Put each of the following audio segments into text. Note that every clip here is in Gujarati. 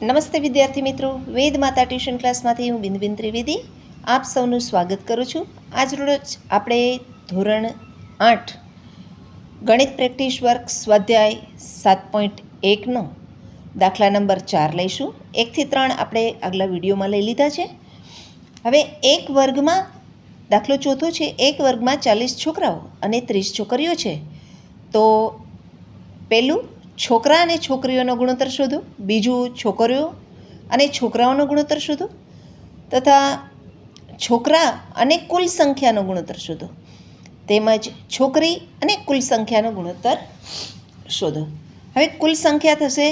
નમસ્તે વિદ્યાર્થી મિત્રો, વેદ માતા ટ્યુશન ક્લાસમાંથી હું બિંદુબેન ત્રિવેદી આપ સૌનું સ્વાગત કરું છું. આજ રોજ આપણે ધોરણ 8 ગણિત પ્રેક્ટિસ વર્ક સ્વાધ્યાય 7.1નો દાખલા નંબર 4 લઈશું. 1 થી 3 આપણે આગલા વિડીયોમાં લઈ લીધા છે. હવે એક વર્ગમાં દાખલો ચોથો છે. એક વર્ગમાં 40 છોકરાઓ અને 30 છોકરીઓ છે. તો પહેલું છોકરા અને છોકરીઓનો ગુણોત્તર શોધો, બીજું છોકરીઓ અને છોકરાઓનો ગુણોત્તર શોધો તથા છોકરા અને કુલ સંખ્યાનો ગુણોત્તર શોધો, તેમજ છોકરી અને કુલ સંખ્યાનો ગુણોત્તર શોધો. હવે કુલ સંખ્યા થશે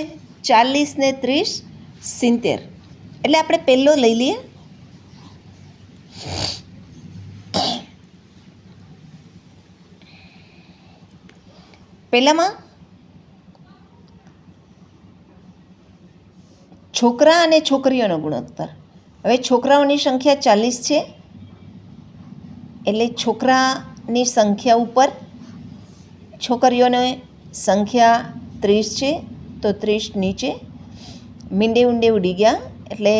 40 ને 30 70. એટલે આપણે પહેલો લઈ લઈએ. પહેલામાં છોકરા અને છોકરીઓનો ગુણોત્તર. હવે છોકરાઓની સંખ્યા 40 છે, એટલે છોકરાની સંખ્યા ઉપર છોકરીઓની સંખ્યા 30 છે, તો 30 નીચે મીંડે ઊંડે ઉડી ગયા, એટલે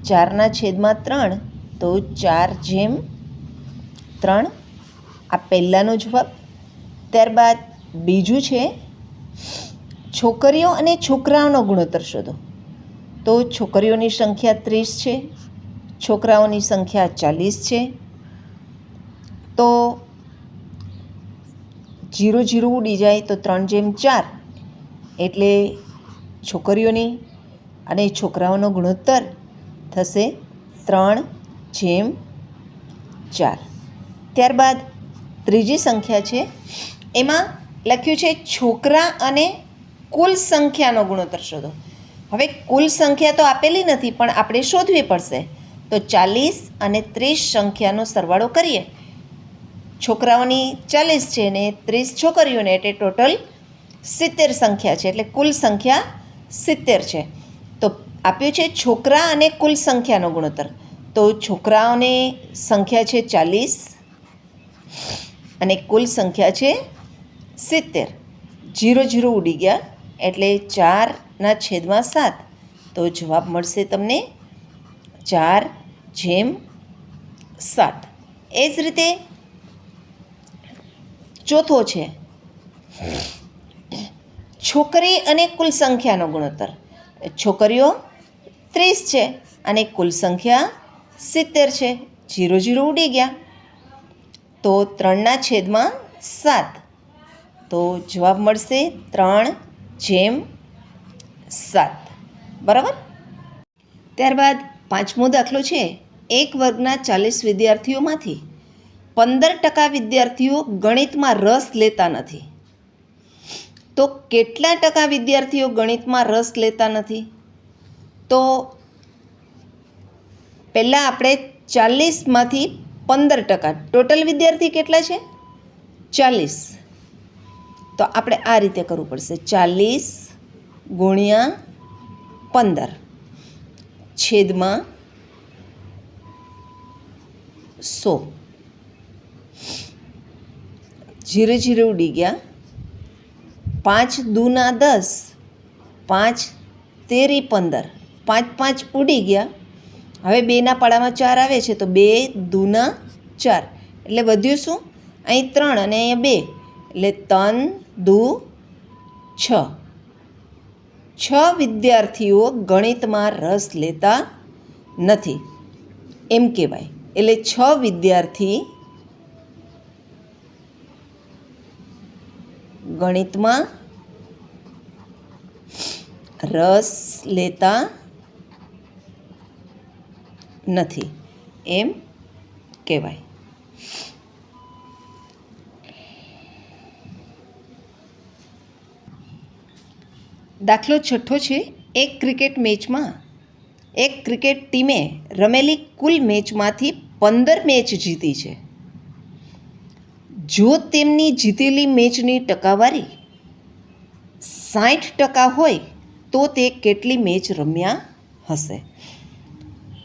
4/3, તો 4/3 આ પહેલાંનો જવાબ. ત્યારબાદ બીજું છે છોકરીઓ અને છોકરાઓનો ગુણોત્તર શોધો. તો છોકરીઓની સંખ્યા 30 છે, છોકરાઓની સંખ્યા 40 છે, તો 0 0 ઉડી જાય તો 3/4, એટલે છોકરીઓની અને છોકરાઓનો ગુણોત્તર થશે 3/4. ત્યારબાદ ત્રીજી સંખ્યા છે, એમાં લખ્યું છે છોકરા અને કુલ સંખ્યાનો ગુણોત્તર શોધો. હવે કુલ સંખ્યા તો આપેલી નથી, પણ આપણે શોધવી પડશે. તો 40 અને 30 સંખ્યાનો સરવાળો કરીએ. છોકરાઓની 40 છે ને 30 છોકરીઓને, એટલે ટોટલ 70 સંખ્યા છે, એટલે કુલ સંખ્યા 70 છે. તો આપ્યું છે છોકરા અને કુલ સંખ્યાનો ગુણોત્તર. તો છોકરાઓની સંખ્યા છે 40 અને કુલ સંખ્યા છે 70. 0 0 ઉડી ગયા, એટલે 4/7, તો જવાબ મળશે તમને 4/7. એ જ રીતે ચોથો છે છોકરી અને કુલ સંખ્યાનો ગુણોત્તર. છોકરીઓ 30 છે અને કુલ સંખ્યા 70 છે. 0 0 ઉડી ગયા, તો 3/7, તો જવાબ મળશે 3/7. બરાબર. ત્યારબાદ પાંચમો દાખલો છે. એક વર્ગના 40 વિદ્યાર્થીઓમાંથી 15% વિદ્યાર્થીઓ ગણિતમાં રસ લેતા નથી. તો કેટલા ટકા વિદ્યાર્થીઓ ગણિતમાં રસ લેતા નથી? તો પહેલાં આપણે 40માંથી 15%, ટોટલ વિદ્યાર્થી કેટલા છે? 40. તો આપણે આ રીતે કરવું પડશે: 40 × 15 છેદમાં 100. 0 0 ઉડી ગયા, 5 2 10, 5 તેરી 15, 5 5 ઉડી ગયા. હવે 2ના પાડામાં 4 આવે છે, તો 2 2 4, એટલે વધ્યું શું? અહીં 3 અને અહીંયા 2, એટલે 3 2 6. 6 વિદ્યાર્થીઓ ગણિતમાં રસ લેતા નથી એમ કહેવાય. એટલે 6 વિદ્યાર્થી ગણિતમાં રસ લેતા નથી એમ કહેવાય. દાખલો છઠ્ઠો છે. એક ક્રિકેટ ટીમે રમેલી કુલ મેચમાંથી 15 મેચ જીતી છે. જો તેમની જીતેલી મેચની ટકાવારી 60% હોય તો તે કેટલી મેચ રમ્યા હશે?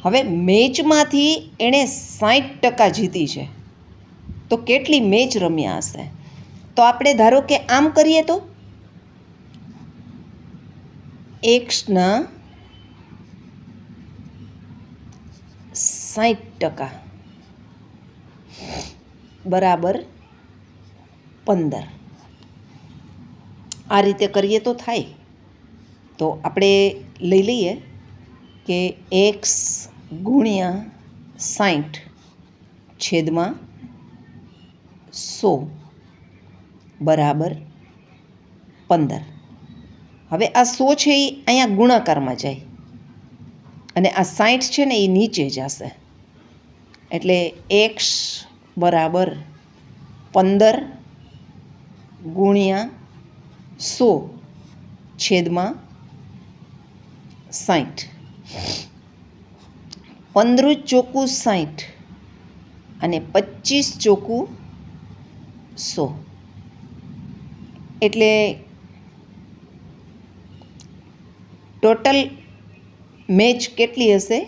હવે મેચમાંથી એણે 60% જીતી છે, તો કેટલી મેચ રમ્યા હશે? તો આપણે ધારો કે આમ કરીએ તો xના 60% બરાબર 15. આ રીતે કરીએ તો થાય. તો આપણે લઈ લઈએ કે x ગુણ્યા 60 છેદમાં 100 બરાબર 15. હવે આ 100 છે એ અહીંયા ગુણાકારમાં જાય અને આ 60 છે ને એ નીચે જશે, એટલે x બરાબર 15 ગુણ્યા 100 છેદમાં 60. 15 ચોકું 60 અને 25 ચોકું 100, એટલે ટોટલ મેચ કેટલી હશે?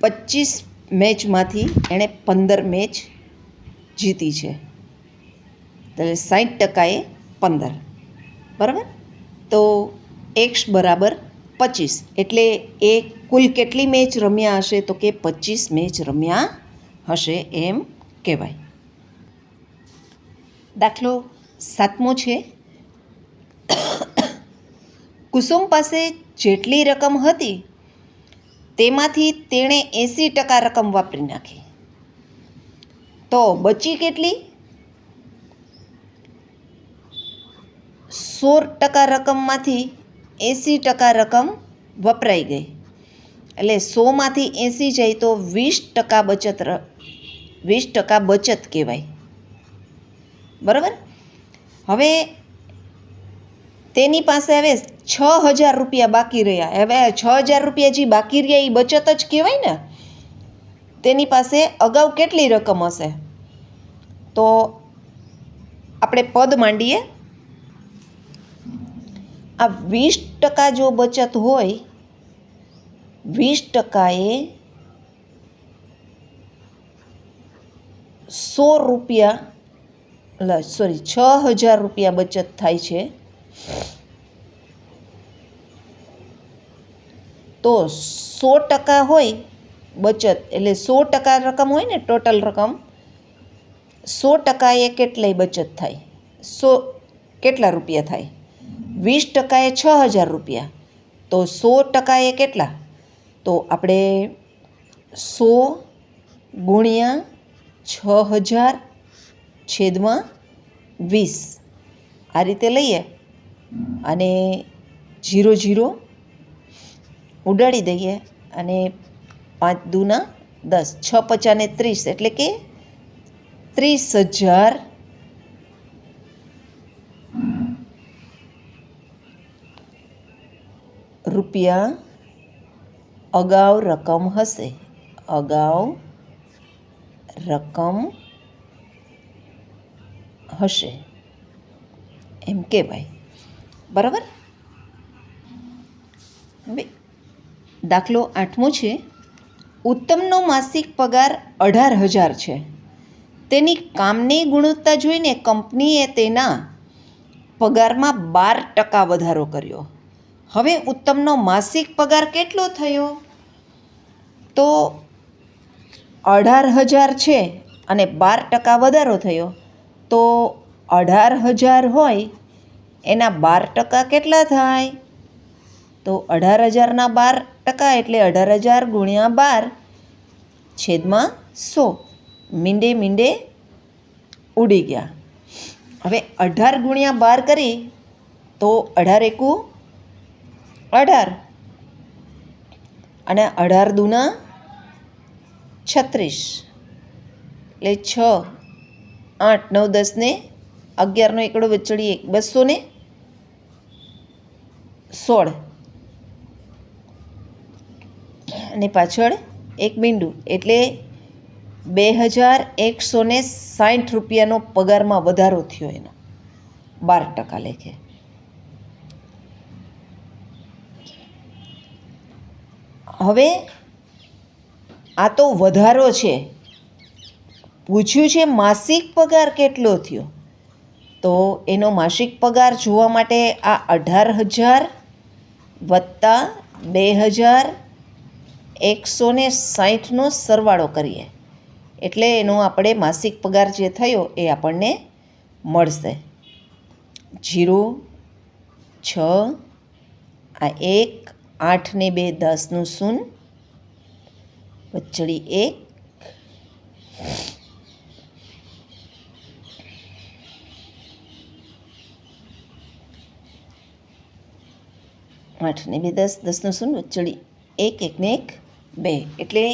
25 મેચમાંથી એણે 15 મેચ જીતી છે, એટલે 60%એ 15, બરાબર. તો x બરાબર 25, એટલે એ કુલ કેટલી મેચ રમ્યા હશે? તો કે 25 મેચ રમ્યા હશે એમ કહેવાય. દાખલો 7મો છે. કુસુમ પાસે જેટલી રકમ હતી તેમાંથી તેણે 80% રકમ વાપરી નાખી, તો બચી કેટલી? 100% રકમમાંથી 80% રકમ વપરાઈ ગઈ, એટલે 100માંથી 80 જાય તો 20% બચત કહેવાય, બરાબર. હવે તેની પાસે હવે 6000 રૂપિયા બાકી રહ્યા. હવે 6000 રૂપિયા જે બાકી રહ્યા એ બચત જ કહેવાય ને. તેની પાસે અગાઉ કેટલી રકમ હશે? તો આપણે પદ માંડીએ. આ 20% જો બચત હોય, 20%એ 100 રૂપિયા 6000 રૂપિયા બચત થાય છે. તો 100% હોય બચત, એટલે 100% રકમ હોય ને, ટોટલ રકમ 100%એ કેટલી બચત થાય? 100 કેટલા રૂપિયા થાય? 20%એ 6000 રૂપિયા, તો 100%એ કેટલા? તો આપણે 100 ગુણ્યા 6000 છેદમાં 20 આ રીતે લઈએ અને 0 0 ઉડાડી દઈએ અને 5 દૂના 10, 6 પચાને 30, એટલે કે 30,000 રૂપિયા અગાઉ રકમ હશે. અગાઉ રકમ હશે એમ કહેવાય, બરાબર. હવે દાખલો 8મો છે. ઉત્તમનો માસિક પગાર 18,000 છે. તેની કામની ગુણવત્તા જોઈને કંપનીએ તેના પગારમાં 12% વધારો કર્યો. હવે ઉત્તમનો માસિક પગાર કેટલો થયો? તો 18,000 છે અને 12% વધારો થયો, તો 18,000 હોય એના 12% કેટલા થાય? તો 18,000ના 12% એટલે 18,000 ગુણ્યા 12 છેદમાં 100. મીંડે મીંડે ઉડી ગયા. હવે 18 ગુણ્યા 12 કરી તો 18 એકુ 18 અને 18 દૂના 36, એટલે 6 8 9 10 ને 11નો એકડો વચડી 216 અને પાછળ એક મીંડું, એટલે 2160 રૂપિયાનો પગારમાં વધારો થયો એનો 12% લેખે. હવે આ તો વધારો છે, પૂછ્યું છે માસિક પગાર કેટલો થયો, તો એનો માસિક પગાર જોવા માટે આ 18,000 વત્તા 2000 160નો સરવાળો કરીએ એટલે એનો આપણે માસિક પગાર જે થયો એ આપણને મળશે. 0, 6, આ 1, 8 ને 2 10નું શૂન્ય, વચ્ચડી 1, 8 ને 2 10, 10નું શૂન્ય, વચ્ચડી 1, 1 ને 1 2, એટલે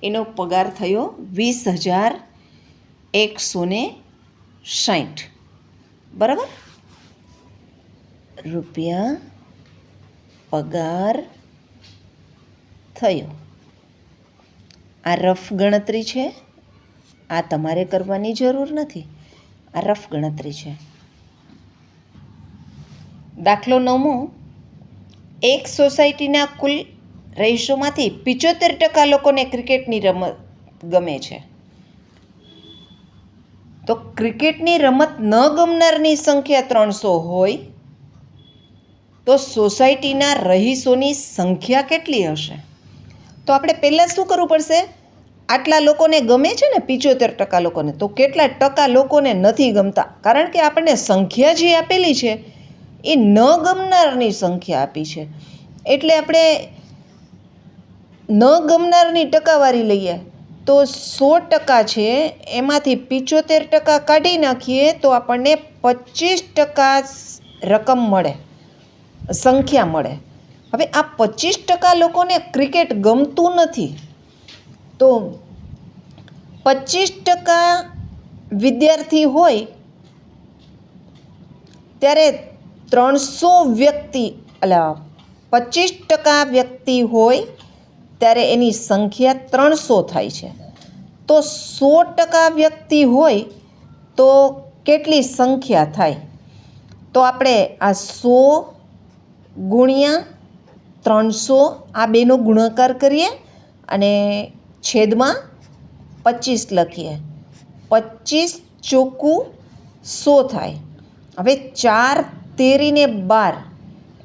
એનો પગાર થયો 20,160. બરાબર, રૂપિયા પગાર થયો. આ રફ ગણતરી છે, આ તમારે કરવાની જરૂર નથી, આ રફ ગણતરી છે. દાખલો 9મો, એક સોસાયટીના કુલ રહીશોમાંથી 75% લોકોને ક્રિકેટની રમત ગમે છે. તો ક્રિકેટની રમત ન ગમનારની સંખ્યા 300 હોય તો સોસાયટીના રહીશોની સંખ્યા કેટલી હશે? તો આપણે પહેલાં શું કરવું પડશે? આટલા લોકોને ગમે છે ને 75% લોકોને, તો કેટલા ટકા લોકોને નથી ગમતા? કારણ કે આપણને સંખ્યા જે આપેલી છે એ ન ગમનારની સંખ્યા આપી છે, એટલે આપણે ન ગમનારની ટકાવારી લઈએ તો 100% છે, એમાંથી 75% કાઢી નાખીએ તો આપણને 25% રકમ મળે, સંખ્યા મળે. હવે આ 25% લોકોને ક્રિકેટ ગમતું નથી, તો 25% વિદ્યાર્થી હોય ત્યારે 300 વ્યક્તિ, 25% વ્યક્તિ હોય ત્યારે એની સંખ્યા 300 થાય છે. તો 100% વ્યક્તિ હોય તો કેટલી સંખ્યા થાય? તો આપણે આ 100 ગુણ્યા 300 આ બેનો ગુણાકાર કરીએ અને છેદમાં 25 લખીએ. 25 ચોખ્ખું 100 થાય. હવે 4 તેરીને 12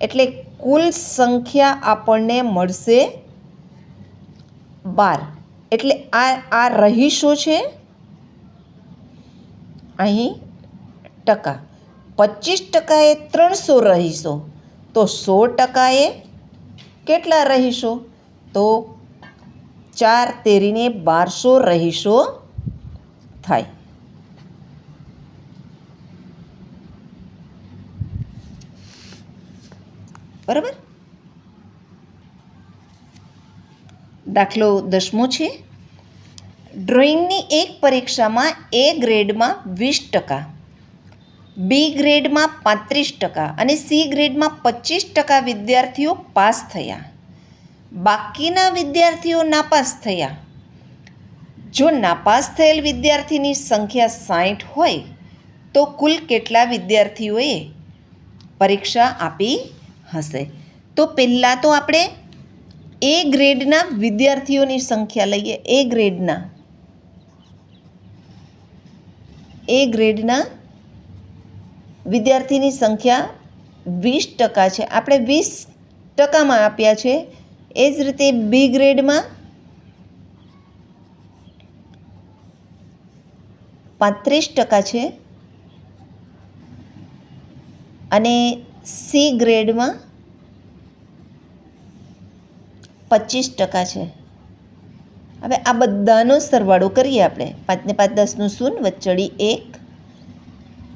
એટલે કુલ સંખ્યા આપણને મળશે 12. એટલે આ રહીશો છે, અહીં ટકા. 25% એ 300 રહીશો, તો 100% એ કેટલા રહીશો? તો 4 તેરીને 1200 રહીશો થાય. બરાબર. દાખલો 10મો છે, ડ્રોઈંગની એક પરીક્ષામાં A ગ્રેડમાં 20%, બી ગ્રેડમાં 35% અને સી ગ્રેડમાં 25% વિદ્યાર્થીઓ પાસ થયા. બાકીના વિદ્યાર્થીઓ નાપાસ થયા. જો નાપાસ થયેલ વિદ્યાર્થીની સંખ્યા 60 હોય તો કુલ કેટલા વિદ્યાર્થીઓએ પરીક્ષા આપી હશે? તો પહેલાં તો આપણે એ ગ્રેડના વિદ્યાર્થીઓની સંખ્યા લઈએ. એ ગ્રેડના વિદ્યાર્થીની સંખ્યા 20% છે, આપણે 20%માં આપ્યા છે. એ જ રીતે બી ગ્રેડમાં 35% છે અને સી ગ્રેડમાં 25% છે. હવે આ બધાનો સરવાળો કરીએ આપણે. 5 ને 5 10નું શૂન્ય, વચ્ચડી 1,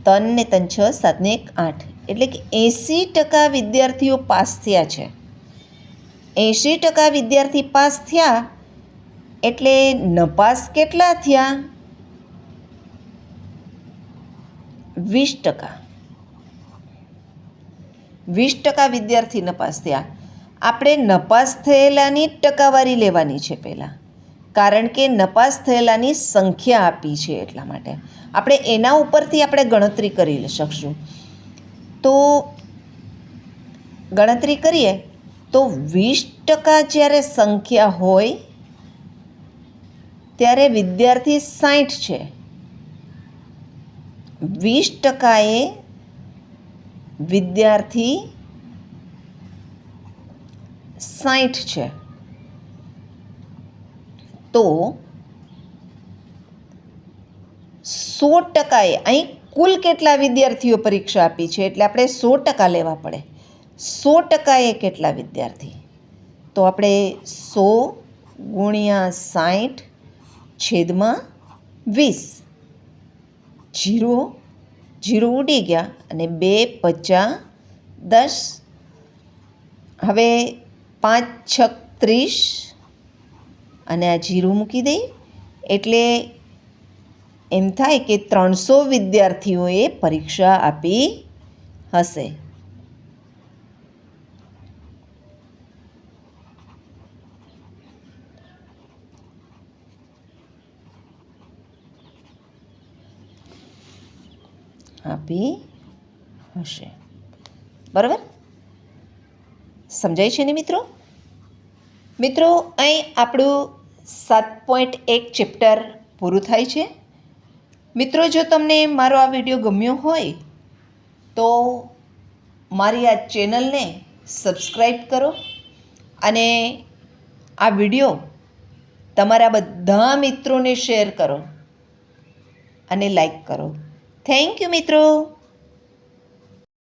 3 ને 3 6, 7 ને 1 8, એટલે કે 80% વિદ્યાર્થીઓ પાસ થયા છે. 80% વિદ્યાર્થી પાસ થયા એટલે નપાસ કેટલા થયા? 20%. 20% વિદ્યાર્થી નપાસ થયા. આપણે નપાસ થયેલાની ટકાવારી લેવાની છે પહેલાં, કારણ કે નપાસ થયેલાની સંખ્યા આપી છે એટલા માટે. આપણે એના ઉપરથી આપણે ગણતરી કરી શકશું. તો ગણતરી કરીએ તો 20% જ્યારે સંખ્યા હોય ત્યારે વિદ્યાર્થી 60 છે. 20% એ વિદ્યાર્થી 60 છે. તો 100%, અહીં કુલ કેટલા વિદ્યાર્થીઓ પરીક્ષા આપી છે એટલે આપણે 100% લેવા પડે. 100% એ કેટલા વિદ્યાર્થી? તો આપણે 100 × 60/20. 0 ઉડી ગયા અને 2 × 5 = 10. હવે 5 × 6 = 30 અને આ 0 મૂકી દઈએ એટલે એમ થાય કે 300 વિદ્યાર્થીઓએ પરીક્ષા આપી હશે. બરાબર? સમજાય છે ને મિત્રો? મિત્રો, અહીં આપણું 7.1 ચેપ્ટર પૂરું થાય છે. મિત્રો, જો તમને મારો આ વિડીયો ગમ્યો હોય તો મારી આ ચેનલને સબસ્ક્રાઈબ કરો અને આ વિડીયો તમારા બધા મિત્રોને શેર કરો અને લાઈક કરો. થેન્ક યુ મિત્રો.